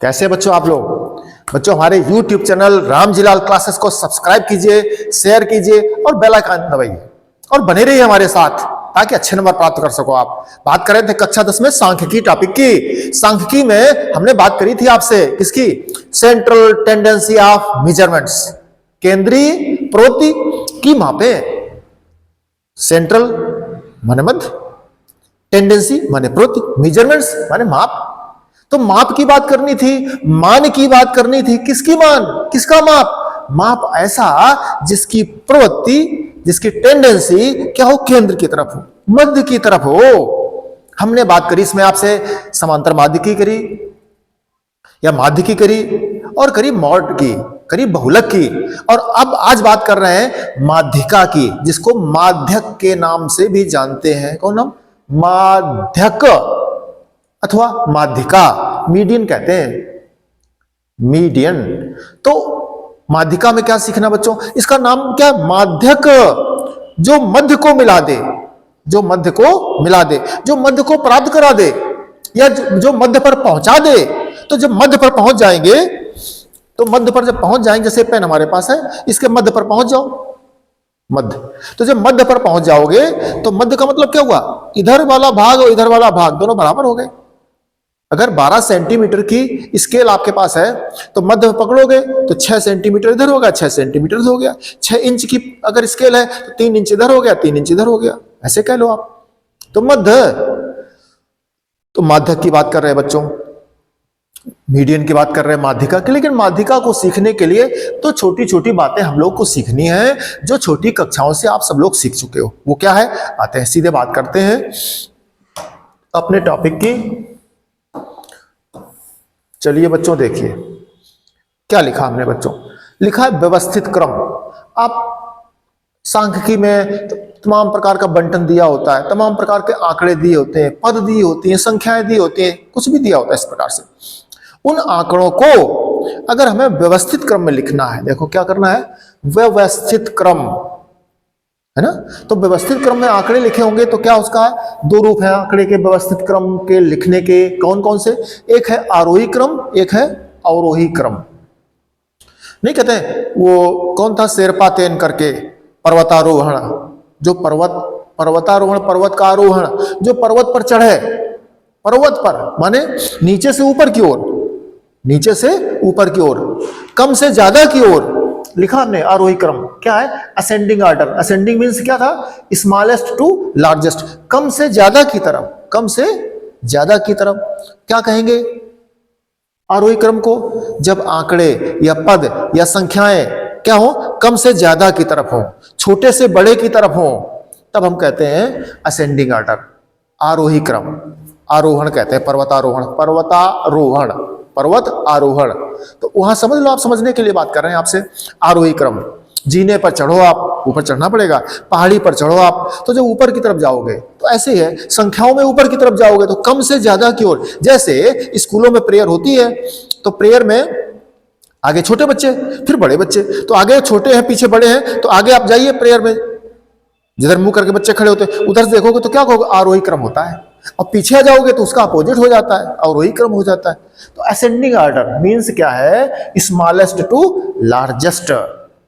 कैसे बच्चों आप लोग? बच्चों हमारे YouTube चैनल रामजीलाल क्लासेस को सब्सक्राइब कीजिए, शेयर कीजिए और बेल आइकन दबाइए और बने रहिए हमारे साथ ताकि अच्छे नंबर प्राप्त कर सको आप। बात कर रहे थे कक्षा 10 में सांख्यिकी टॉपिक की। सांख्यिकी में हमने बात करी थी आपसे किसकी? सेंट्रल टेंडेंसी ऑफ मेजरमेंट्स, केंद्रीय प्रवृत्ति की मापे। सेंट्रल माने मध्य, टेंडेंसी माने प्रवृत्ति, मेजरमेंट्स माने माप। तो माप की बात करनी थी, मान की बात करनी थी। किसकी मान, किसका माप? माप ऐसा जिसकी प्रवृत्ति, जिसकी टेंडेंसी क्या हो? केंद्र की तरफ हो, मध्य की तरफ हो। हमने बात करी इसमें आपसे समांतर माध्यिकी करी या माध्यिकी करी और करी मॉड की, करी बहुलक की, और अब आज बात कर रहे हैं माध्यिका की, जिसको माध्यक के नाम से भी जानते हैं। कौन नाम? माध्यक अथवा माध्यिका, मीडियन कहते हैं, मीडियन। तो माध्यिका में क्या सीखना बच्चों? इसका नाम क्या? माध्यक, जो मध्य को मिला दे, जो मध्य को मिला दे, जो मध्य को प्राप्त करा दे या जो मध्य पर पहुंचा दे। तो जब मध्य पर पहुंच जाएंगे, तो मध्य पर जब पहुंच जाएंगे, जैसे पेन हमारे पास है, इसके मध्य पर पहुंच जाओ, मध्य। तो जब मध्य पर पहुंच जाओगे तो मध्य का मतलब क्या हुआ? इधर वाला भाग और इधर वाला भाग दोनों बराबर हो गए। अगर 12 सेंटीमीटर की स्केल आपके पास है तो मध्य पकड़ोगे तो 6 सेंटीमीटर इधर हो गया, 6 सेंटीमीटर हो गया। 6 इंच की अगर स्केल है तो 3 इंच इधर हो गया, 3 इंच इधर हो गया, ऐसे कह लो आप। तो मध्य, तो माध्यक की बात कर रहे हैं बच्चों, मीडियन की बात कर रहे हैं माध्यिका की। लेकिन माध्यिका को सीखने के लिए तो छोटी छोटी बातें हम लोग को सीखनी है, जो छोटी कक्षाओं से आप सब लोग सीख चुके हो। वो क्या है? आते हैं सीधे बात करते हैं अपने टॉपिक की। चलिए बच्चों देखिए क्या लिखा हमने बच्चों। लिखा है व्यवस्थित क्रम। आप सांख्यिकी में तमाम प्रकार का बंटन दिया होता है, तमाम प्रकार के आंकड़े दिए होते हैं, पद दी होती हैं, संख्याएं दी होती हैं, कुछ भी दिया होता है इस प्रकार से। उन आंकड़ों को अगर हमें व्यवस्थित क्रम में लिखना है, देखो क्या करना है? व्यवस्थित क्रम, है ना? तो व्यवस्थित क्रम में आंकड़े लिखे होंगे तो क्या उसका दो रूप है आंकड़े के व्यवस्थित क्रम के लिखने के। कौन कौन से? एक है आरोही क्रम, एक है अवरोही क्रम। नहीं कहते वो कौन था शेरपा तेन करके, पर्वतारोहण, जो पर्वतारोहण, पर्वत का आरोहण, जो पर्वत पर चढ़े, पर्वत पर माने नीचे से ऊपर की ओर, नीचे से ऊपर की ओर, कम से ज्यादा की ओर लिखा हमने आरोही क्रम। क्या है? Ascending order. असेंडिंग मींस क्या था? स्मॉलेस्ट टू लार्जेस्ट, कम से ज्यादा की तरफ, कम से ज्यादा की तरफ। क्या कहेंगे आरोही क्रम को? जब आंकड़े या पद या संख्याएं क्या हो? कम से ज्यादा की तरफ हो, छोटे से बड़े की तरफ हो, तब हम कहते हैं असेंडिंग ऑर्डर, आरोही क्रम। आरोहण कहते हैं पर्वतारोहण, पर्वतारोहण, पर्वत आरोहण। तो वहां समझ लो, आप समझने के लिए बात कर रहे हैं आपसे। आरोही क्रम, जीने पर चढ़ो आप, ऊपर चढ़ना पड़ेगा, पहाड़ी पर चढ़ो आप, तो जब ऊपर की तरफ जाओगे तो ऐसे ही है, संख्याओं में ऊपर की तरफ जाओगे तो कम से ज्यादा की ओर। जैसे स्कूलों में प्रेयर होती है तो प्रेयर में आगे छोटे बच्चे, फिर बड़े बच्चे, तो आगे छोटे हैं पीछे बड़े हैं, तो आगे आप जाइए प्रेयर में, जिधर मुंह करके बच्चे खड़े होते हैं उधर से देखोगे तो क्या कहोगे? आरोही क्रम होता है। और पीछे आ जाओगे तो उसका अपोजिट हो जाता है, अवरोही क्रम हो जाता है। तो असेंडिंग ऑर्डर मींस क्या है? स्मॉलेस्ट टू लार्जेस्ट,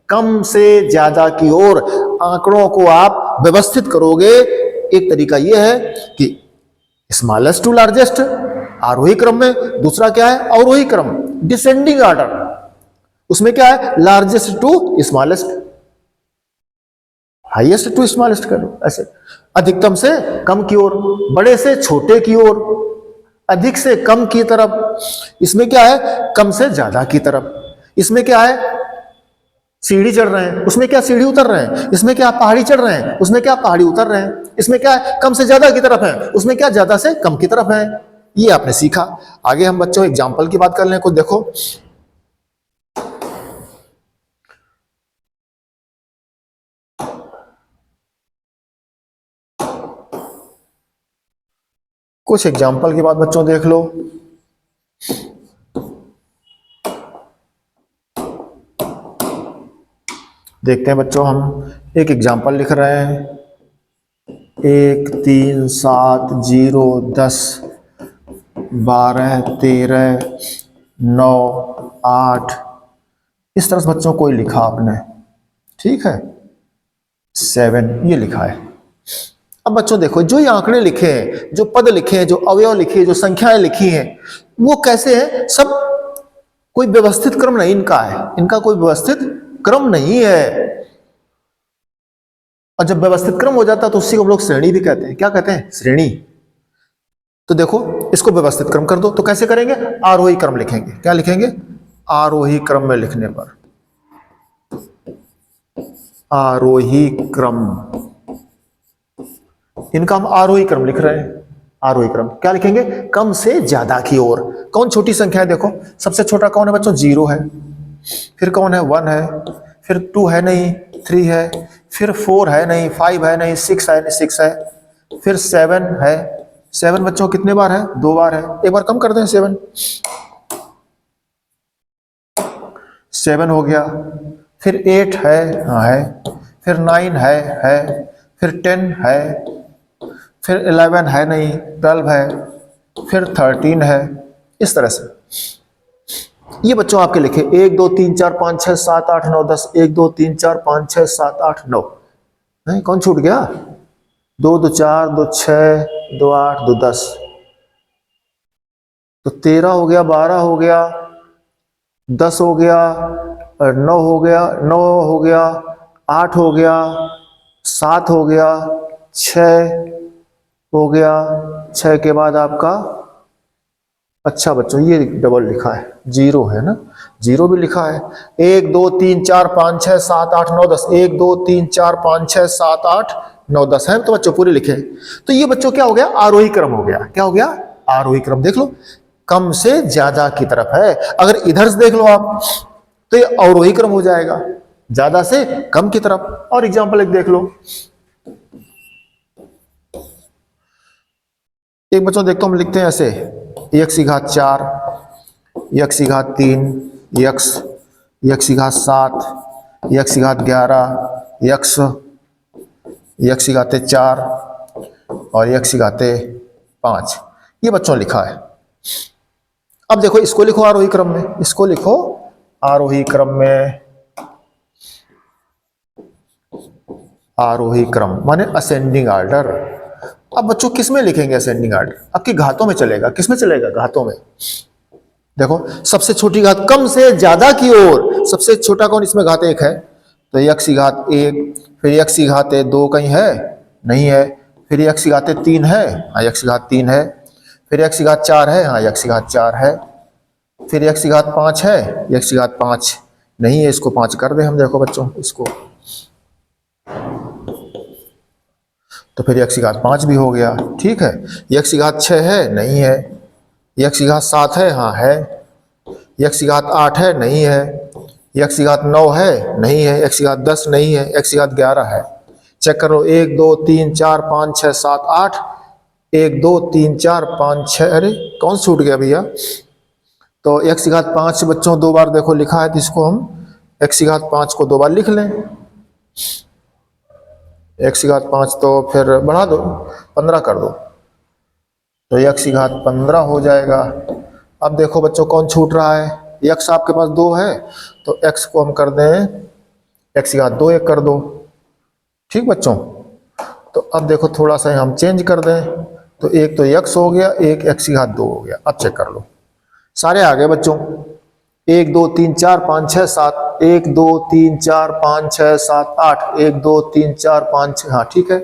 कम से ज्यादा की ओर आंकड़ों को आप व्यवस्थित करोगे। एक तरीका यह है कि स्मॉलेस्ट टू लार्जेस्ट आरोही क्रम में, दूसरा क्या है? अवरोही क्रम, डिसेंडिंग ऑर्डर, उसमें क्या है? Largest to smallest, highest to smallest कर लो, ऐसे अधिकतम से कम की ओर, बड़े से छोटे की ओर, अधिक से कम की तरफ। इसमें क्या है? कम से ज्यादा की तरफ। इसमें क्या है? सीढ़ी चढ़ रहे हैं, उसमें क्या सीढ़ी उतर रहे हैं। इसमें क्या पहाड़ी चढ़ रहे हैं, उसमें क्या पहाड़ी उतर रहे हैं। इसमें क्या है? कम से ज्यादा की तरफ है, उसमें क्या ज्यादा से कम की तरफ है। ये आपने सीखा। आगे हम बच्चों एग्जाम्पल की बात कर लें, कुछ देखो। कुछ एग्जाम्पल के बाद बच्चों देख लो। देखते हैं बच्चों, हम एक एग्जाम्पल लिख रहे हैं। 1 3 7 0 10 12 13 9, 8, इस तरह से बच्चों कोई लिखा आपने, ठीक है, 7 ये लिखा है। अब बच्चों देखो, जो ये आंकड़े लिखे हैं, जो पद लिखे हैं, जो अवयव लिखे हैं, जो संख्याएं लिखी हैं, वो कैसे हैं? सब कोई व्यवस्थित क्रम नहीं इनका है, इनका कोई व्यवस्थित क्रम नहीं है। और जब व्यवस्थित क्रम हो जाता है तो उसी को हम लोग श्रेणी भी कहते हैं। क्या कहते हैं? श्रेणी। तो देखो, इसको व्यवस्थित क्रम कर दो, तो कैसे करेंगे? आरोही क्रम लिखेंगे। क्या लिखेंगे? आरोही क्रम में लिखने पर, आरोही क्रम, इनका हम आरोही क्रम लिख रहे हैं। आरोही क्रम क्या लिखेंगे? कम से ज्यादा की ओर। कौन छोटी संख्या है? देखो, सबसे छोटा कौन है बच्चों? 0 है। फिर कौन है? 1 है। फिर 2 है नहीं, 3 है। फिर 4 है नहीं, 5 है नहीं, 6 है नहीं, 6 है। फिर 7 है। 7 बच्चों कितने बार है? 2 बार है। एक बार कम कर दें, 7 हो गया। फिर 8 है, हाँ है। फिर 9 है। फिर 10 है। फिर 11 है नहीं, 12 है। फिर 13 है। इस तरह से ये बच्चों आपके लिखे 1 2 3 4 5 6 7 8 9 10। 1 2 3 4 5 6 7 8 9। नहीं, कौन छूट गया? 2 2 4 2 6 2 8 2 10। तो 13 हो गया, 12 हो गया, 10 हो गया, 9 हो गया, 9 हो गया, 8 हो गया, 7 हो गया, 6 हो गया। 6 के बाद आपका, अच्छा बच्चों ये डबल लिखा है, 0 है ना, 0 भी लिखा है। 1 2 3 4 5 6 7 8 9 10। 1 2 3 4 5 6 7 8 9 10 है तो बच्चों पूरे लिखे। तो ये बच्चों क्या हो गया? आरोही क्रम हो गया। क्या हो गया? आरोही क्रम। देख लो, कम से ज्यादा की तरफ है। अगर इधर से देख लो आप तो ये अवरोही क्रम हो जाएगा, ज्यादा से कम की तरफ। और एग्जाम्पल एक देख लो, एक बच्चों देखो, हम लिखते हैं ऐसे, x की घात 4, x की घात 3, x की घात 7, x की घात 11, x की घात 4 और x की घात 5। ये बच्चों लिखा है। अब देखो, इसको लिखो आरोही क्रम में, इसको लिखो आरोही क्रम में। आरोही क्रम माने असेंडिंग ऑर्डर। अब बच्चों किस में लिखेंगे असेंडिंग ऑर्डर? आपकी घातों में चलेगा। किस में चलेगा? घातों में। देखो, सबसे छोटी घात कम से ज्यादा की ओर। सबसे छोटा कौन? इसमें घात 1 है तो x की घात 1। फिर x की घात 2 कहीं है? नहीं है। फिर x की घात 3 है, हाँ x की घात 3 है। फिर x की घात 4 है, हाँ x की घात 4 है। फिर x की घात 5 है, x की घात 5 नहीं है, इसको 5 कर दे हम। देखो बच्चों, इसको तो फिर x की घात 5 भी हो गया, ठीक है। x की घात 6 है, नहीं है। x की घात 7 है, हाँ है। x की घात 8 है, नहीं है। x की घात 9 है, नहीं है। x की घात 10 नहीं है। x की घात 11 है। चेक करो, 1 2 3 4 5 6 7 8। 1 2 3 4 5 6, अरे कौन छूट गया भैया? तो x की घात 5 बच्चों 2 बार देखो लिखा है, तो इसको हम x की घात 5 को 2 बार लिख लें। x की घात 5 तो फिर बढ़ा दो, 15 कर दो, तो x की घात 15 हो जाएगा। अब देखो बच्चों, कौन छूट रहा है? x आपके पास 2 है तो x को हम कर दें, x की घात 2 1 कर दो, ठीक बच्चों। तो अब देखो, थोड़ा सा हम चेंज कर दें, तो एक तो x हो गया, एक x की घात 2 हो गया। अब चेक कर लो, सारे आ गए बच्चों। 1 2 3 4 5 6 7। 1 2 3 4 5 6 7 8। 1 2 3 4 5 6, हाँ ठीक है,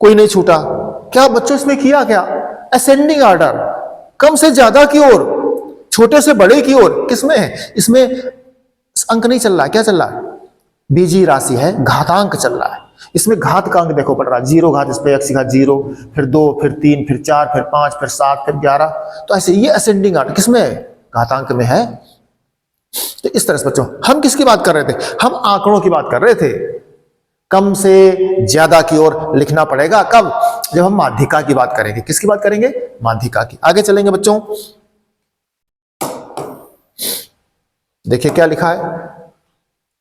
कोई नहीं छूटा। क्या बच्चों इसमें किया? क्या? असेंडिंग ऑर्डर, कम से ज्यादा की ओर, छोटे से बड़े की ओर। किसमें है? इसमें अंक नहीं चल रहा, क्या चल रहा है? बीजीय राशि है, घातांक चल रहा है। इसमें घात का अंक देखो पड़ रहा है, 0 घात, इस पे x की घात 0, फिर 2, फिर 3, फिर 4, फिर 5, फिर 7, फिर 11। तो ऐसे ये असेंडिंग ऑर्डर किसमें है? घातांक में है। तो इस तरह से बच्चों, हम किसकी बात कर रहे थे? हम आंकड़ों की बात कर रहे थे। कम से ज्यादा की ओर लिखना पड़ेगा कब? जब हम माध्यिका की बात करेंगे। किसकी बात करेंगे? माध्यिका की। आगे चलेंगे बच्चों, देखिए क्या लिखा है,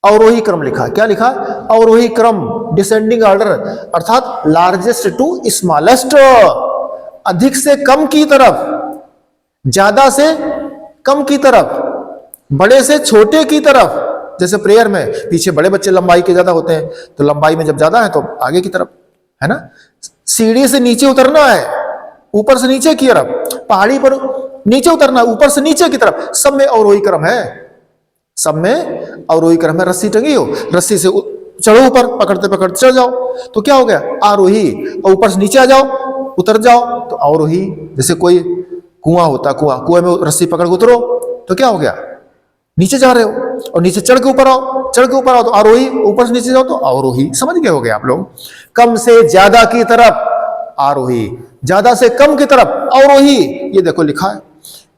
अवरोही क्रम लिखा है। क्या लिखा? अवरोही क्रम, डिसेंडिंग ऑर्डर, अर्थात लार्जेस्ट टू स्मॉलेस्ट, अधिक से कम की तरफ, ज्यादा से कम की तरफ, बड़े से छोटे की तरफ। जैसे प्रेयर में पीछे बड़े बच्चे लंबाई के ज्यादा होते हैं, तो लंबाई में जब ज्यादा है तो आगे की तरफ, है ना। सीढ़ी से नीचे उतरना है, ऊपर से नीचे की तरफ। पहाड़ी पर नीचे उतरना है, ऊपर से नीचे की तरफ। सब में अवरोही क्रम है, सब में अवरोही क्रम है। रस्सी टंगी हो, रस्सी से चढ़ो ऊपर, पकड़ते पकड़ते चढ़ जाओ तो क्या हो गया, आरोही। और ऊपर से नीचे आ जाओ, उतर जाओ तो अवरोही। जैसे कोई कुआं होता, कुएं में रस्सी पकड़ के उतरो तो क्या हो गया, नीचे जा रहे हो। और नीचे चढ़ के ऊपर आओ, चढ़ के ऊपर आओ तो आरोही, ऊपर से नीचे जाओ तो अवरोही। समझ गए होगे आप लोग। कम से ज्यादा की तरफ आरोही, ज्यादा से कम की तरफ अवरोही। ये देखो लिखा है।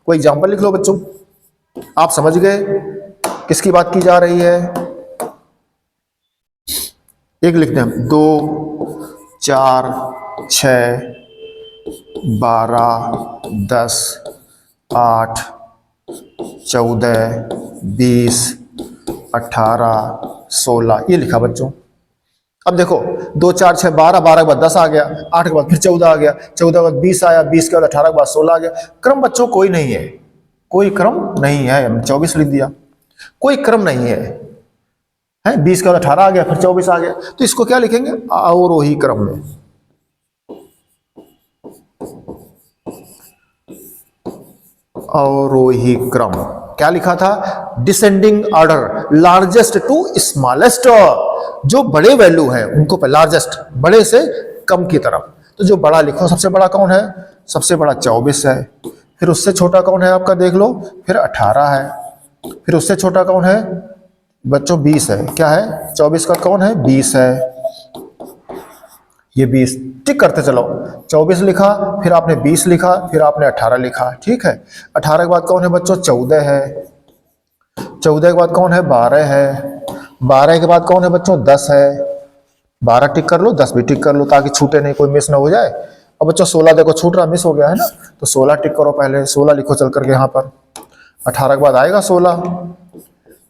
कोई एग्जांपल लिख लो बच्चों, आप समझ गए किसकी बात की जा रही है। एक लिखते हैं, 2 4 6 12 10 8 14 20 18 16, ये लिखा बच्चों। अब देखो 2 4 6 12, 12 के बाद 10 आ गया, 8 के बाद फिर 14 आ गया, 14 के बाद 20 आया, 20 के बाद 18 के बाद 16 आ गया। क्रम बच्चों कोई नहीं है, कोई क्रम नहीं है। हमने 24 लिख दिया, कोई क्रम नहीं है। 20 के बाद 18 आ गया, फिर 24 आ गया, तो इसको क्या लिखेंगे, अवरोही क्रम में। अवरोही क्रम क्या लिखा था, descending order, largest to smallest. जो बड़े वैल्यू है उनको पे लार्जेस्ट, बड़े से कम की तरफ। तो जो बड़ा लिखो, सबसे बड़ा कौन है, सबसे बड़ा 24 है। फिर उससे छोटा कौन है आपका, देख लो, फिर 18 है। फिर उससे छोटा कौन है बच्चों, 20 है। क्या है, 24 का कौन है, 20 है। ये 20 टिक करते चलो। 24 लिखा, फिर आपने 20 लिखा, फिर आपने 18 लिखा, ठीक है। 18 के बाद कौन है बच्चों, 14 है। 14 के बाद कौन है, 12 है। 12 के बाद कौन है बच्चों, 10 है। 12 टिक कर लो, 10 भी टिक कर लो ताकि छूटे नहीं, कोई मिस ना हो जाए। अब बच्चों 16 देखो छूट रहा, मिस हो गया है ना, तो 16 टिक करो, पहले 16 लिखो चल करके यहाँ पर। 18 के बाद आएगा 16,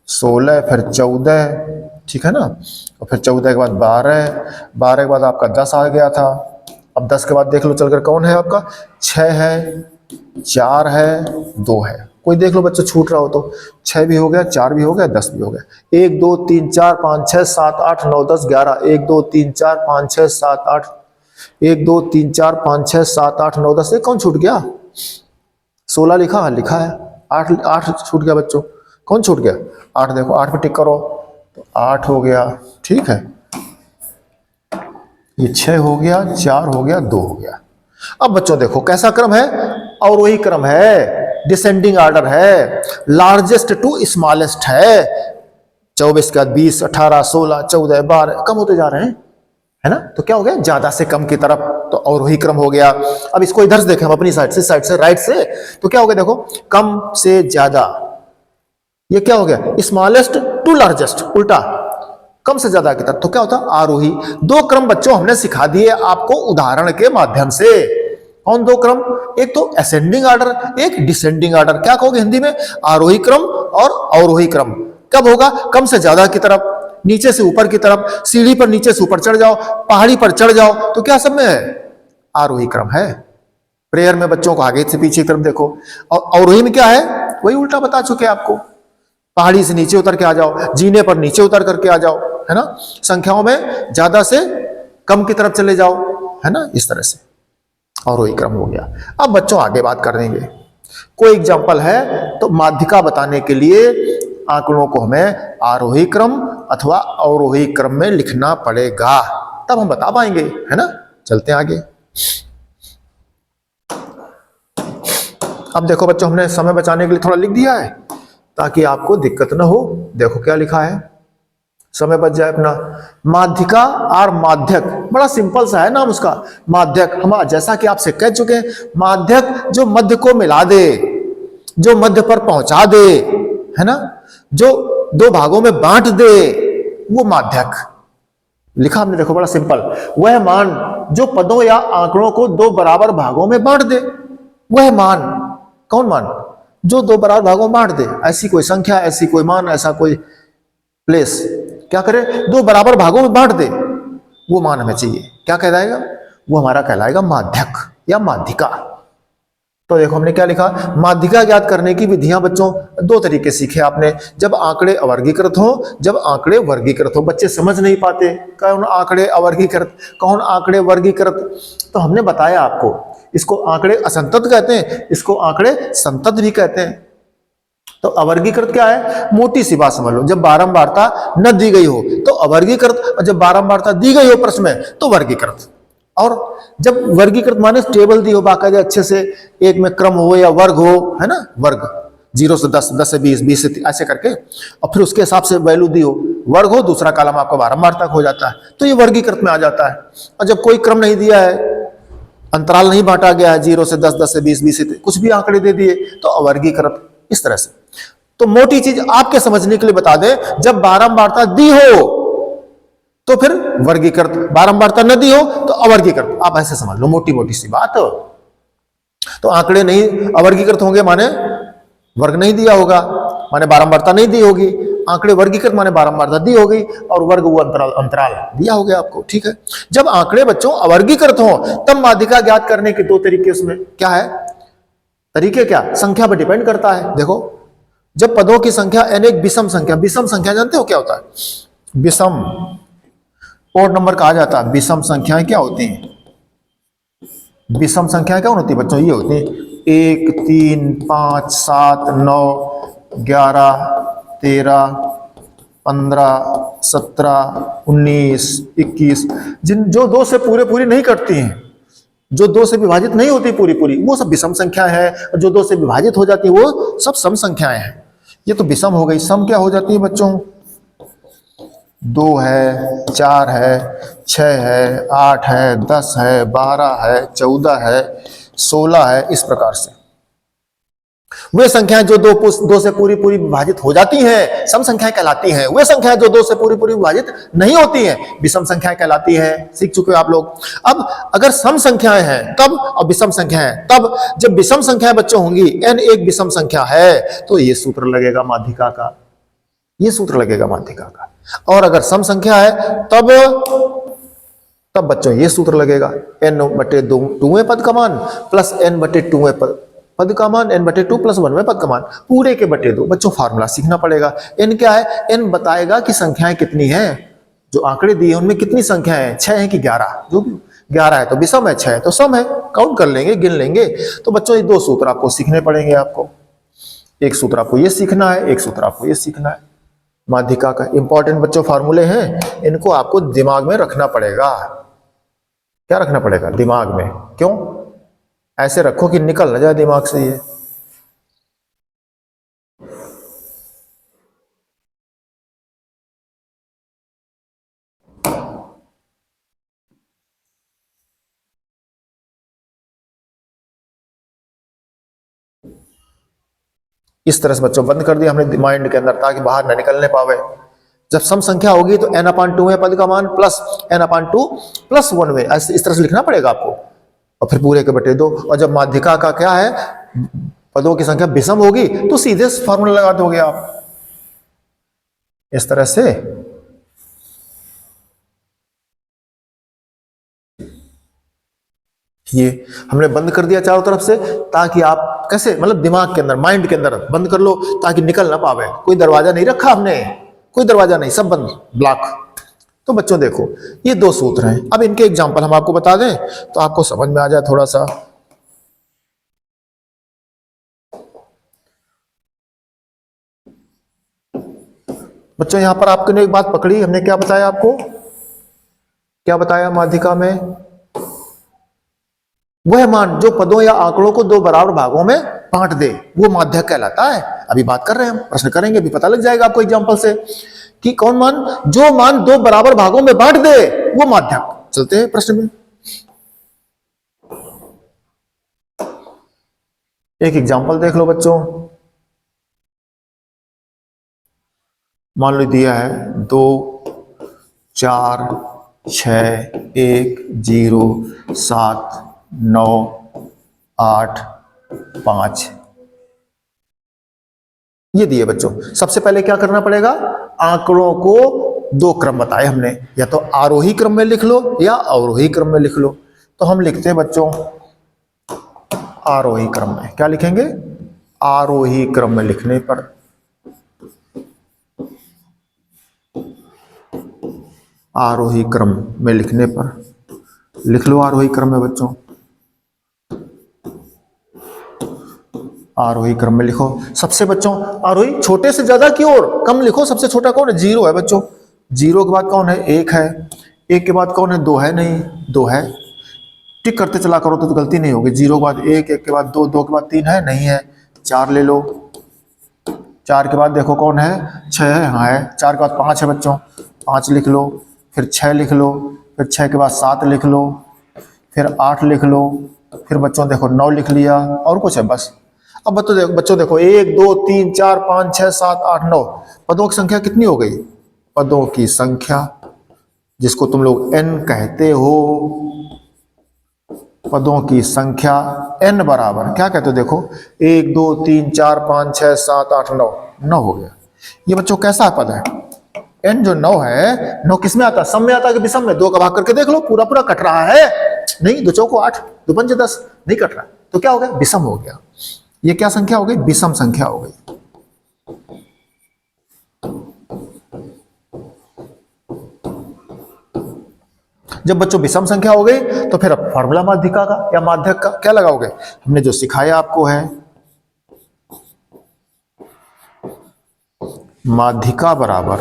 16 फिर 14, ठीक है ना। और फिर 14 के बाद 12, 12 के बाद आपका 10 आ गया था। अब 10 के बाद देख लो चलकर कौन है आपका, 6 है, 4 है, 2 है। कोई देख लो बच्चों छूट रहा हो तो, 6 भी हो गया, 4 भी हो गया, 10 भी हो गया। 1 2 3 4 5 6 7 8 9 10 11, 1 2 3 4 5 6 7 8, 1 2 3 4 5 6 7 8 9 10। कौन छूट गया, 16 लिखा, लिखा है। 8 छूट गया बच्चों, कौन छूट गया, 8। देखो 8 पे टिक करो तो 8 हो गया, ठीक है। ये 6 हो गया, 4 हो गया, 2 हो गया। अब बच्चों देखो कैसा क्रम है, और वही क्रम है, डिसेंडिंग ऑर्डर है, लार्जेस्ट टू स्मॉलेस्ट है। 24 के बाद 20, 18, 16, 14, 12 कम होते जा रहे हैं, है ना। तो क्या हो गया, ज्यादा से कम की तरफ, तो और वही क्रम हो गया। अब इसको इधर से देखें हम, अपनी साइड से राइट से, तो क्या हो गया, देखो कम से ज्यादा, ये क्या हो गया, स्मॉलेस्ट टू लार्जेस्ट, उल्टा, कम से ज्यादा की तरफ। तो क्या होता है, आरोही। 2 क्रम बच्चों हमने सिखा दिए आपको उदाहरण के माध्यम से। कौन 2 क्रम, एक तो असेंडिंग ऑर्डर, एक डिसेंडिंग ऑर्डर। क्या कहोगे हिंदी में, आरोही क्रम और अवरोही क्रम। कब होगा, कम से ज्यादा की तरफ, नीचे से ऊपर की तरफ। सीढ़ी पर नीचे से ऊपर चढ़ जाओ, पहाड़ी पर चढ़ जाओ, तो क्या सब में है, आरोही क्रम है। प्रेयर में बच्चों को आगे से पीछे की तरफ देखो। और अवरोही में क्या है, वही उल्टा बता चुके आपको। पहाड़ी से नीचे उतर के आ जाओ, जीने पर नीचे उतर करके आ जाओ, है ना। संख्याओं में ज्यादा से कम की तरफ चले जाओ, है ना, इस तरह से। और वही क्रम हो गया। अब बच्चों आगे बात कर देंगे। कोई एग्जांपल है तो माध्यिका बताने के लिए आंकड़ों को हमें आरोही क्रम अथवा अवरोही क्रम में लिखना पड़ेगा, तब हम बता पाएंगे, है ना। चलते हैं आगे। अब देखो बच्चों, हमने समय बचाने के लिए थोड़ा लिख दिया है ताकि आपको दिक्कत ना हो। देखो क्या लिखा है, समय बच जाए अपना। माध्यिका और माध्यक, बड़ा सिंपल सा है नाम उसका, माध्यक। हम जैसा कि आपसे कह चुके हैं, माध्यक जो मध्य को मिला दे, जो मध्य पर पहुंचा दे, है ना, जो 2 भागों में बांट दे, वो माध्यक। लिखा हमने, देखो बड़ा सिंपल। वह मान जो पदों या आंकड़ों को 2 बराबर भागों में बांट दे, वह मान। कौन मान, जो 2 बराबर भागों में बांट दे। ऐसी कोई संख्या, ऐसी कोई मान, ऐसा कोई प्लेस क्या करे, 2 बराबर भागों में बांट दे, वो मान हमें चाहिए। क्या कहलाएगा, वो हमारा कहलाएगा माध्यक या माध्यिका। तो देखो हमने क्या लिखा, माध्यिका ज्ञात करने की विधियां बच्चों दो तरीके सीखे आपने, जब आंकड़े अवर्गीकृत हो, जब आंकड़े वर्गीकृत हो। बच्चे समझ नहीं पाते कौन आंकड़े अवर्गीकृत कौन आंकड़े वर्गीकृत, तो हमने बताया आपको, इसको आंकड़े असंतत कहते हैं, इसको आंकड़े संतत भी कहते हैं। तो अवर्गीकृत क्या है, मोटी सी बात समझ लो, जब बारंबारता न दी गई हो तो अवर्गीकृत, और जब बारंबारता दी गई हो प्रश्न में तो वर्गीकृत। और जब वर्गीकृत माने टेबल दी हो बाकायदे अच्छे से, एक में क्रम हो या वर्ग हो, है ना, वर्ग 0 से 10, 10 से 20, 20 से ऐसे करके, और फिर उसके हिसाब से वैल्यू दी हो, वर्ग हो, दूसरा कॉलम आपको बारंबार तक हो जाता है, तो ये वर्गीकृत में आ जाता है। और जब कोई क्रम नहीं दिया है, अंतराल नहीं बांटा गया है, 0 से 10, 10 से 20, 20 से कुछ भी आंकड़े दे दिए, तो अवर्गीकृत। इस तरह से तो मोटी चीज आपके समझने के लिए बता दें, जब बारंबारता दी हो तो फिर वर्गीकृत, बारंबारता न दी हो तो अवर्गीकृत। आप ऐसे समझ लो, मोटी मोटी सी बात। तो आंकड़े नहीं अवर्गीकृत होंगे माने वर्ग नहीं दिया होगा, माने बारंबारता नहीं दी होगी। आंकड़े वर्गीकृत माने बारंबारता दी होगी, और वर्ग वो अंतराल दिया हो गया आपको, ठीक है। जब आंकड़े बच्चों अवर्गीकृत हो तब माध्यिका ज्ञात करने के दो तरीके, उसमें क्या है तरीके, क्या संख्या पर डिपेंड करता है। देखो, जब पदों की संख्या n एक विषम संख्या, विषम संख्या जानते हो क्या होता है, विषम ओड नंबर कहा जाता है। विषम संख्याएं क्या होती हैं, विषम संख्याएं क्या होती है बच्चों, ये होती है 1, 3, 5, 7, 9, 11, 13, 15, 17, 19, 21, जो 2 से पूरी नहीं कटती हैं, जो 2 से विभाजित नहीं होती पूरी, वो सब विषम संख्या है। और जो 2 से विभाजित हो जाती है वो सब सम संख्याएं हैं। ये तो विषम हो गई। सम क्या हो जाती है बच्चों, 2 है, 4 है, 6 है, 8 है, 10 है, 12 है, 14 है, 16 है, इस प्रकार से। वे संख्याएं जो 2 से पूरी विभाजित हो जाती हैं सम संख्याएं कहलाती हैं। वे संख्याएं जो 2 से पूरी विभाजित नहीं होती हैं विषम संख्याएं कहलाती हैं। सीख चुके हो आप लोग। अब अगर सम संख्याएं हैं तब, और विषम संख्याएं तब, जब विषम संख्याएं बच्चों होंगी, n एक विषम संख्या है, तो ये सूत्र लगेगा माध्यिका का, ये सूत्र लगेगा माध्यिका का। और अगर सम संख्या है तब बच्चों ये सूत्र लगेगा, n/2 पद का मान प्लस n/2 पद का मान, n/2 प्लस 1 पद का मान पूरे के बटे 2। बच्चों फार्मूला सीखना पड़ेगा। n क्या है, n बताएगा कि संख्याएं कितनी हैं, जो आंकड़े दिए उनमें कितनी संख्याएं हैं, 6 है कि 11, जो भी 11 है तो विषम है, 6 है तो सम है, काउंट कर लेंगे, गिन लेंगे। तो बच्चों ये 2 सूत्र आपको सीखने पड़ेंगे। आपको एक सूत्र आपको ये सीखना है, एक सूत्र आपको ये सीखना है। माध्यिका का इंपॉर्टेंट बच्चों फार्मूले हैं, इनको आपको दिमाग में रखना पड़ेगा। क्या रखना पड़ेगा दिमाग में, क्यों ऐसे रखो कि निकल ना जाए दिमाग से ये। इस तरह से बच्चों बंद कर दिया हमने माइंड के अंदर, ताकि बाहर ना निकलने पावे। जब सम संख्या होगी तो n/2 है पद का मान प्लस n/2 प्लस 1 में, ऐसे इस तरह से लिखना पड़ेगा आपको, और फिर पूरे के बटे 2। और जब माध्यिका का क्या है, पदों की संख्या विषम होगी तो सीधे फॉर्मूला लगा दोगे आप इस तरह से। ये हमने बंद कर दिया चारों तरफ से, ताकि आप कैसे, मतलब दिमाग के अंदर, माइंड के अंदर बंद कर लो, ताकि निकल ना पावे। कोई दरवाजा नहीं रखा हमने, कोई दरवाजा नहीं, सब बंद, ब्लॉक। तो बच्चों देखो ये 2 सूत्र हैं। अब इनके एग्जांपल हम आपको बता दें तो आपको समझ में आ जाए थोड़ा सा। बच्चों यहां पर आपने एक बात पकड़ी, हमने क्या बताया आपको, क्या बताया माध्यिका में, वह मान जो पदों या आंकड़ों को 2 बराबर भागों में बांट दे वो माध्यक कहलाता है। अभी बात कर रहे हैं हम, प्रश्न करेंगे, अभी पता लग जाएगा आपको एग्जांपल से कि कौन मान, जो मान 2 बराबर भागों में बांट दे वो माध्यक। चलते हैं प्रश्न में। एक एग्जांपल देख लो बच्चों, मान लो दिया है 2, 4, 6, 1, 0, 7, 9, 8, 5 ये दिए बच्चों। सबसे पहले क्या करना पड़ेगा, आंकड़ों को 2 क्रम बताए हमने, या तो आरोही क्रम में लिख लो या अवरोही क्रम में लिख लो। तो हम लिखते हैं बच्चों आरोही क्रम में, क्या लिखेंगे? आरोही क्रम में लिखने पर, आरोही क्रम में लिखने पर लिख लो आरोही क्रम में बच्चों, आरोही क्रम में लिखो। सबसे बच्चों आरोही छोटे से ज्यादा की ओर कम लिखो। सबसे छोटा कौन है? 0 है बच्चों। 0 के बाद कौन है? 1 है। 1 के बाद कौन है? 2 है। नहीं, 2 है। टिक करते चला करो तो गलती नहीं होगी। 0 के बाद 1, 1 के बाद 2, 2 के बाद 3 है। नहीं है। 4 ले लो। 4 के बाद देखो कौन है? 6 है। हाँ है। 4 के बाद 5 है बच्चों, 5 लिख लो। फिर 6 लिख लो। फिर 6 के बाद 7 लिख लो। फिर 8 लिख लो। फिर बच्चों देखो 9 लिख लिया। और कुछ है? बस। अब बच्चों देखो 1 2 3 4 5 6 7 8 9 पदों की संख्या कितनी हो गई? पदों की संख्या, जिसको तुम लोग n कहते हो, पदों की संख्या n बराबर क्या कहते हो? देखो 1 2 3 4 5 6 7 8 9, 9 हो गया। ये बच्चों कैसा पद है? n जो 9 है, 9 किस में आता है? सम में आता है कि विषम में? 2 का भाग करके देख लो, पूरा पूरा कट रहा है। नहीं, 2 चौको 8, 2 पंचे 10, नहीं कट रहा। तो क्या हो गया? विषम हो गया। ये क्या संख्या हो गई? विषम संख्या हो गई। जब बच्चों विषम संख्या हो गई तो फिर अब फॉर्मूला माध्यिका का या माध्यक का क्या लगाओगे? हमने जो सिखाया आपको है, माध्यिका बराबर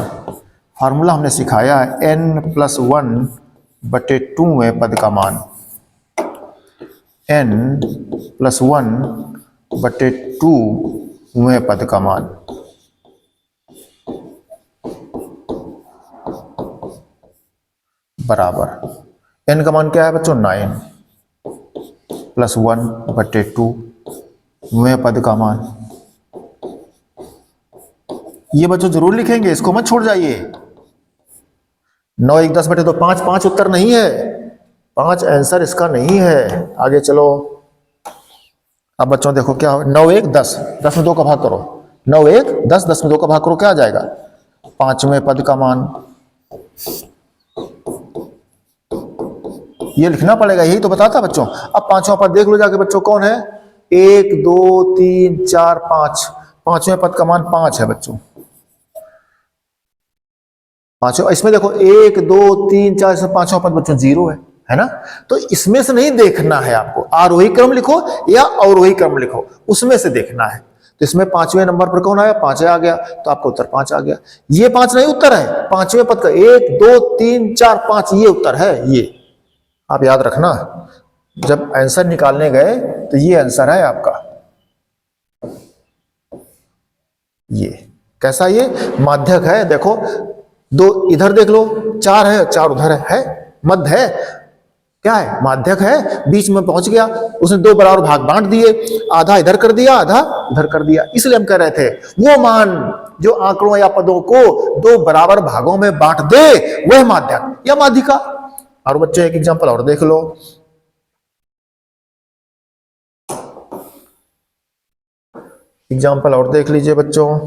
फॉर्मूला हमने सिखाया है n+1/2 पद का मान, n+1/2 पद का मान बराबर n का मान क्या है बच्चों? 9+1/2 पद का मान। ये बच्चों जरूर लिखेंगे, इसको मत छोड़ जाइए। 9 1 10/2, 5 5 उत्तर नहीं है, 5 आंसर इसका नहीं है। आगे चलो। अब बच्चों देखो क्या हो, 9 1 10, 10 में 2 का भाग करो। 9 1 10, 10 में 2 का भाग करो, क्या आ जाएगा? 5वें पद का मान। ये लिखना पड़ेगा, यही तो बताता बच्चों। अब 5वां पद देख लो जाके बच्चों, कौन है? 1 2 3 4 5, 5वें पद का मान 5 है बच्चों। 5, इसमें देखो 1 2 3 4 से 5वां पद बच्चों 0 है ना? तो इसमें से नहीं देखना है आपको, आरोही क्रम लिखो या अवरोही क्रम लिखो, उसमें से देखना है। तो इसमें 5वें नंबर पर कौन आया? 5 आ गया, तो आपका उत्तर 5 आ गया। ये 5 नहीं उत्तर है, 5वें पद का 1 2 3 4 5 ये उत्तर है। ये आप याद रखना, जब आंसर निकालने गए तो ये आंसर है आपका। ये कैसा? ये माध्यक है। देखो 2 इधर देख लो, 4 है, 4 उधर है, मध्य है। क्या है? माध्यक है। बीच में पहुंच गया, उसने 2 बराबर भाग बांट दिए, आधा इधर कर दिया, आधा उधर कर दिया। इसलिए हम कह रहे थे वो मान जो आंकड़ों या पदों को 2 बराबर भागों में बांट दे, वह माध्यक या माध्यिका। और बच्चों एक एग्जांपल और देख लो। एग्जांपल और देख लीजिए बच्चों।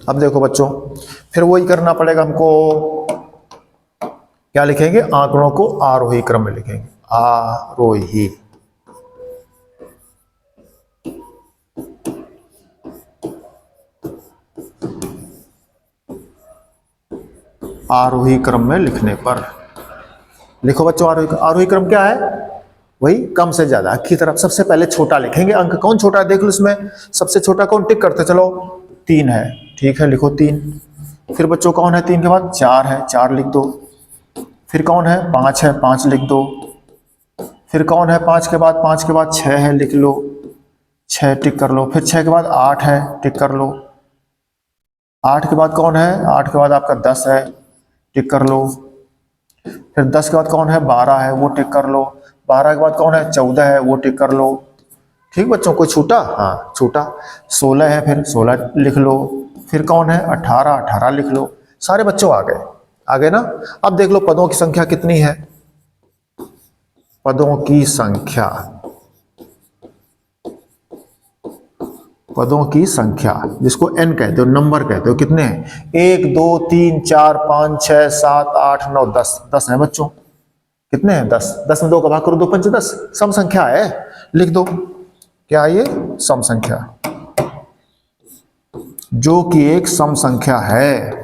अब देखो बच्चों, फिर वही करना पड़ेगा हमको। क्या लिखेंगे? आंकड़ों को आरोही क्रम में लिखेंगे, आरोही। आरोही क्रम में लिखने पर लिखो बच्चों, आरोही क्रम क्या है? वही कम से ज्यादा की तरफ। सबसे पहले छोटा लिखेंगे। अंक कौन छोटा है देख लो इसमें, सबसे छोटा कौन? टिक करते चलो। 3 है, ठीक है, लिखो 3। फिर बच्चों कौन है? 3 के बाद 4 है, 4 लिख दो। फिर कौन है? 5 है, 5 लिख दो। फिर कौन है? 5 के बाद 6 है, लिख लो, 6 टिक कर लो। फिर 6 के बाद 8 है, टिक कर लो। 8 के बाद कौन है? 8 के बाद आपका 10 है, टिक कर लो। फिर 10 के बाद कौन है? 12 है, वो टिक कर लो। 12 के बाद कौन है? 14 है, वो टिक कर लो। ठीक बच्चों, कोई छूटा? हाँ छूटा। 16 है, फिर 16 लिख लो। फिर कौन है? 18, 18 लिख लो। सारे बच्चों आ गए ना। अब देख लो पदों की संख्या कितनी है। पदों की संख्या, पदों की संख्या जिसको n कहते हो, नंबर कहते हो, कितने हैं? 1 2 3 4 5 6 7 8 9 10। 10 है बच्चों। कितने हैं? 10। 10 में 2 का भाग करो, 2 पंच 10। सम संख्या है, लिख दो। क्या ये? सम संख्या, जो कि एक सम संख्या है।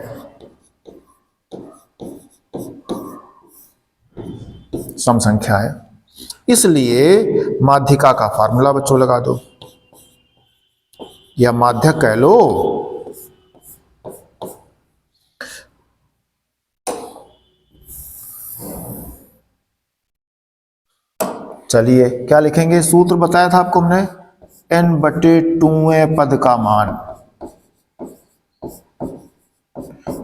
सम संख्या है, इसलिए माध्यिका का फार्मूला बच्चों लगा दो, या माध्यक कह लो। चलिए क्या लिखेंगे? सूत्र बताया था आपको हमने, n/2वें पद का मान।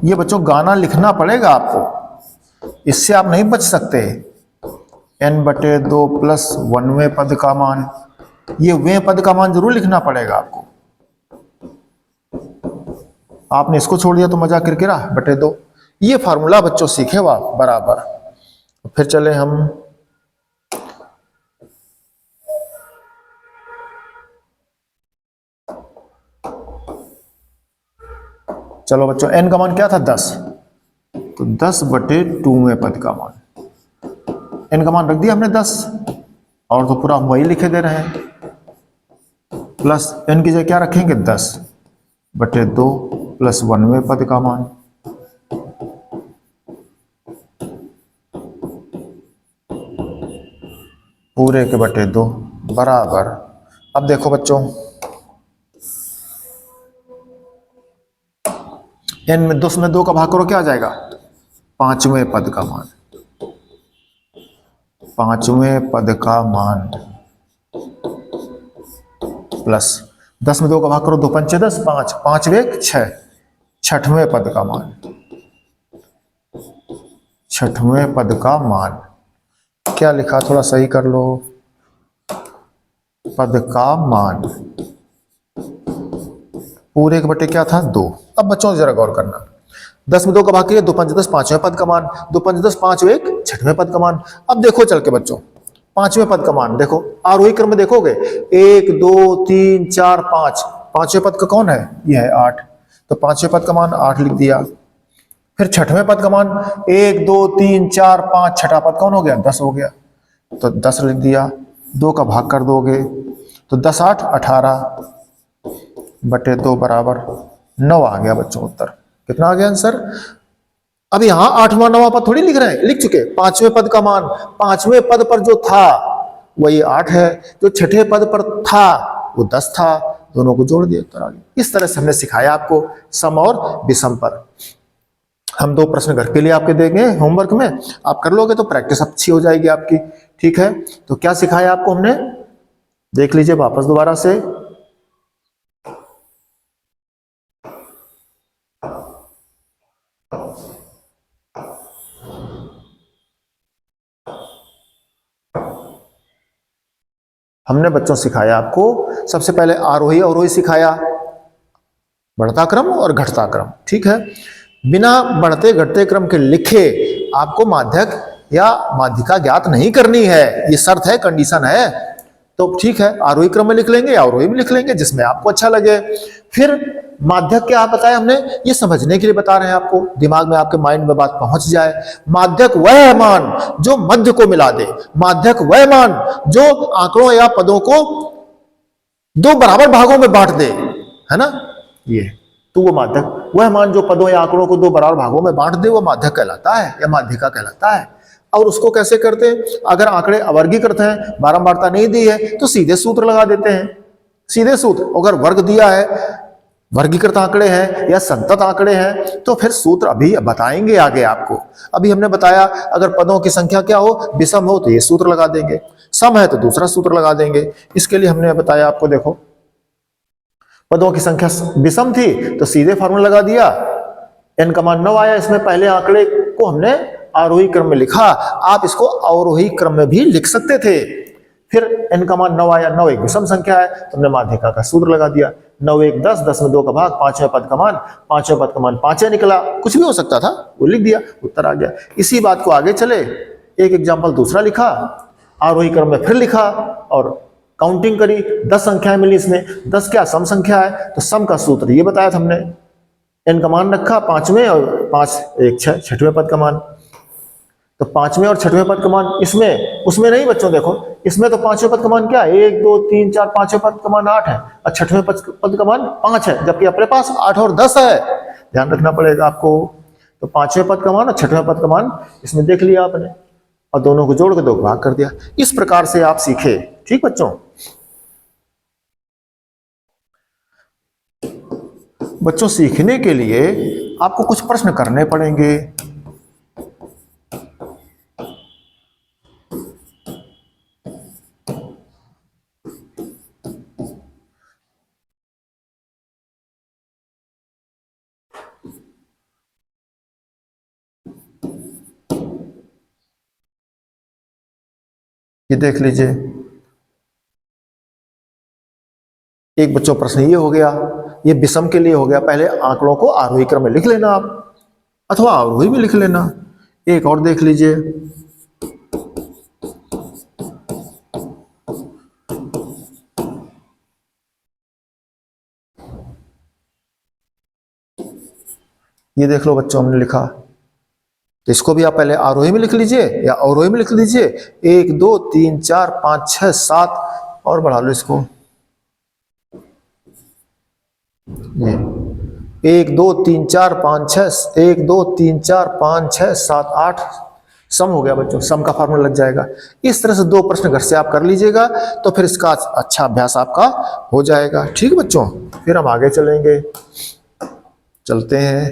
ये बच्चों गाना लिखना पड़ेगा आपको, इससे आप नहीं बच सकते। n/2 प्लस 1वें पद का मान, ये वें पद का मान जरूर लिखना पड़ेगा आपको। आपने इसको छोड़ दिया तो मजा किरकिरा, बटे 2। ये फार्मूला बच्चों सीखे हुआ बराबर। फिर चले हम चलो बच्चों, n का मान क्या था? 10। तो 10/2वें पद का मान, n का मान रख दिया हमने 10, और तो पूरा हम वही लिखे दे रहे हैं। प्लस n की जगह क्या रखेंगे? 10/2 प्लस 1वें पद का मान। पूरे के बटे 2 बराबर। अब देखो बच्चों, n में 2 में 2 का भाग करो, क्या आ जाएगा? 5वें पद का मान। 5वें पद का मान प्लस 10 में 2 का भाग करो, 2 पंचे 10, 5 5 1 6, 6वें पद का मान। 6वें पद का मान क्या लिखा? थोड़ा सही कर लो। पद का मान पूरे के बटे क्या था? 2। अब बच्चों जरा गौर करना, 10 में 2 का भाग किया, 2 5 10, 5वें पद का मान। 2 5 10, 5 1 6वें पद का मान। अब देखो चल के बच्चों, 5वें पद का मान देखो, आरोही क्रम में देखोगे, 1 2 3 4 5। 5वें पद का कौन है? यह है 8। तो 5वें पद का मान 8 लिख दिया। फिर 6वें पद का मान 1 2 3 4 5, छठा पद कौन हो गया? 10 हो गया, तो 10 लिख दिया। 2 का भाग कर दोगे तो 10 8 18 बटे 2 बराबर 9 आ गया बच्चों उत्तर। कितना आ गया आंसर? अब यहां 8वां 9वां पद थोड़ी लिख रहे हैं, लिख चुके। 5वें पद का मान 5वें पद पर जो था वही 8 है, जो छठे पद पर था वो 10 था, दोनों को जोड़ दिया उत्तर आ गया। इस तरह से हमने सिखाया आपको सम और विषम पर। हम 2 प्रश्न घर के लिए आपके देंगे होमवर्क में, आप कर लोगे तो प्रैक्टिस अच्छी हो जाएगी आपकी। ठीक है, तो क्या सिखाया आपको हमने, देख लीजिए वापस दोबारा से। हमने बच्चों सिखाया आपको सबसे पहले आरोही अवरोही सिखाया, बढ़ता क्रम और घटता क्रम। ठीक है, बिना बढ़ते घटते क्रम के लिखे आपको माध्यक या माध्यिका ज्ञात नहीं करनी है, ये शर्त है, कंडीशन है। तो ठीक है, आरोही क्रम में लिख लेंगे या अवरोही में लिख लेंगे, जिसमें आपको अच्छा लगे। फिर माध्यक क्या बताया हमने, ये समझने के लिए बता रहे हैं आपको, दिमाग में आपके माइंड में बात पहुंच जाए। माध्यक वह मान जो मध्य को मिला दे, माध्यक वह मान जो आंकड़ों या पदों को 2 बराबर भागों में बांट दे, है ना। ये तो वो माध्यक वह मान जो पदों या आंकड़ों को 2 बराबर भागों में बांट दे, वो माध्यक कहलाता है या माध्यिका कहलाता है। और उसको कैसे करते हैं, अगर आंकड़े अवर्गीकृत हैं, बारंबारता नहीं दी है, तो सीधे सूत्र लगा देते हैं। सीधे सूत्र, अगर वर्ग दिया है, वर्गीकृत आंकड़े हैं या संतत आंकड़े हैं, तो फिर सूत्र अभी बताएंगे आगे आपको। अभी हमने बताया अगर पदों की संख्या क्या हो, विषम हो, तो ये सूत्र लगा देंगे, सम है तो दूसरा सूत्र लगा देंगे। इसके लिए हमने बताया आपको, देखो पदों की संख्या विषम थी तो सीधे फार्मूला लगा दिया, n का मान 9 आया, इसमें पहले आंकड़े को हमने आरोही क्रम में लिखा, आप इसको अवरोही क्रम में भी लिख सकते थे। फिर n का मान 9 आया, 9 एक विषम संख्या है, तुमने माध्यिका का सूत्र लगा दिया, 9 एक 10, 10 में 2 का भाग, पांचवें पद का मान, पांचवें पद का मान 5 निकला, कुछ भी हो सकता था, वो लिख दिया, उत्तर आ गया। इसी बात को आगे चले, एक एग्जाम्पल दूसरा लिखा, आरोही क्रम में फिर लिखा और काउंटिंग करी, 10 संख्याएं मिली इसमें, 10 क्या सम संख्या है, तो सम का सूत्र ये बताया था हमने, n का मान रखा पांचवें और 5 एक 6, छठवें पद का मान, तो पांचवें और छठवें पद का मान इसमें, उसमें नहीं बच्चों, देखो इसमें तो पांचवें पद का मान क्या है, 1 2 3 4, पांचवें पद का मान 8 है और छठवें पद का मान 5 है, जबकि अपने पास 8 और 10 है, ध्यान रखना पड़ेगा आपको। तो पांचवें पद का मान और छठवें पद का मान इसमें देख लिया आपने और दोनों को जोड़ के 2 भाग कर दिया। इस प्रकार से आप सीखे, ठीक बच्चों। बच्चों सीखने के लिए आपको कुछ प्रश्न करने पड़ेंगे। ये देख लीजिए, एक बच्चों प्रश्न ये हो गया, ये विषम के लिए हो गया, पहले आंकड़ों को आरोही क्रम में लिख लेना आप, अथवा अवरोही में लिख लेना। एक और देख लीजिए, ये देख लो बच्चों, हमने लिखा, तो इसको भी आप पहले आरोही में लिख लीजिए या अवरोही में लिख लीजिए, 1 2 3 4 5 6 7 और बढ़ा लो इसको, ये 1 2 3 4 5 6, 1 2 3 4 5 6 7 8, सम हो गया बच्चों, सम का फार्मूला लग जाएगा। इस तरह से 2 प्रश्न घर से आप कर लीजिएगा, तो फिर इसका अच्छा अभ्यास आपका हो जाएगा। ठीक बच्चों, फिर हम आगे चलेंगे, चलते हैं।